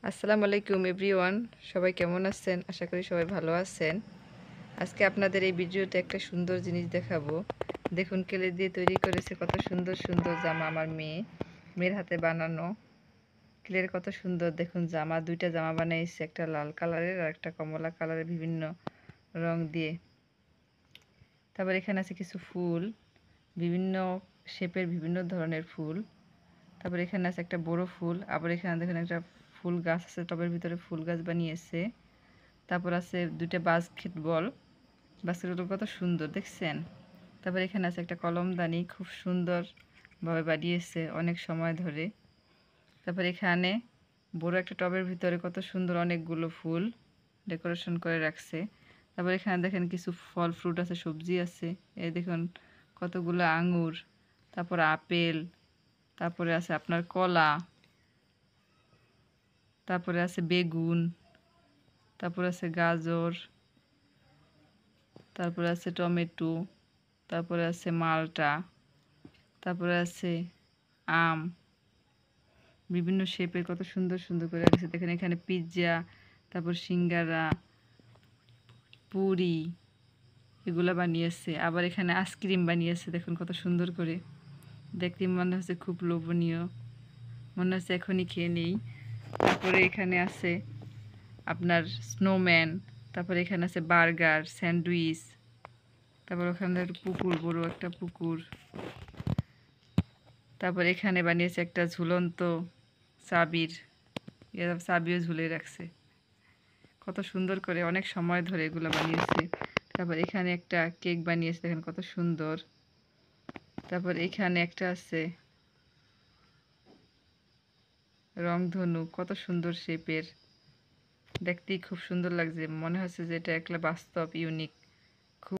আসসালামু আলাইকুম এভরিওয়ান, সবাই কেমন আছেন? আশা করি সবাই ভালো আছেন। আজকে আপনাদের এই ভিডিওতে একটা সুন্দর জিনিস দেখাবো। দেখুন কেলে দিয়ে তৈরি করেছে কত সুন্দর সুন্দর জামা আমার মেয়ের হাতে বানানো। ক্লের কত সুন্দর দেখুন জামা, দুইটা জামা বানাইছে, একটা লাল কালারের আর একটা কমলা কালারের বিভিন্ন রং দিয়ে। তারপর এখানে আছে কিছু ফুল, বিভিন্ন শেপের বিভিন্ন ধরনের ফুল। তারপর এখানে আছে একটা বড় ফুল, আবার এখানে দেখুন একটা ফুল গাছ আছে, টবের ভিতরে ফুল গাছ বানিয়েছে। তারপর আছে দুইটা বাস্কেটবল, বাস্কেটবল কত সুন্দর দেখছেন। তারপর এখানে আছে একটা কলমদানি, খুব সুন্দরভাবে বানিয়েছে অনেক সময় ধরে। তারপর এখানে বড় একটা টবের ভিতরে কত সুন্দর অনেকগুলো ফুল ডেকোরেশন করে রাখছে। তারপর এখানে দেখেন কিছু ফল ফ্রুট আছে, সবজি আছে। এই দেখুন কতগুলো আঙুর, তারপর আপেল, তারপরে আছে আপনার কলা, তারপরে আছে বেগুন, তারপরে আছে গাজর, তারপরে আছে টমেটো, তারপরে আছে মালটা, তারপরে আছে আম, বিভিন্ন শেপের কত সুন্দর সুন্দর করে রাখছে। দেখেন এখানে পিৎজা, তারপর সিঙ্গারা, পুরি, এগুলা বানিয়েছে। আবার এখানে আইসক্রিম বানিয়েছে, দেখুন কত সুন্দর করে। দেখতে মনে হচ্ছে খুব লোভনীয়, মনে হচ্ছে এখনই খেয়ে নেই। তারপরে এখানে আছে আপনার স্নোম্যান, তারপরে এখানে আছে বার্গার, স্যান্ডউইচ, তারপর ওখানে একটা পুকুর, বড় একটা পুকুর। তারপর এখানে বানিয়েছে একটা ঝুলন্ত চাবির, চাবিও ঝুলে রাখছে। কত সুন্দর করে অনেক সময় ধরে এগুলো বানিয়েছে। তারপর এখানে একটা কেক বানিয়েছে, দেখেন কত সুন্দর। তারপর এখানে একটা আছে রংধনু, কত সুন্দর শেপের, দেখতেই খুব সুন্দর লাগছে। মনে হচ্ছে যে এটা একটা বাস্তব ইউনিক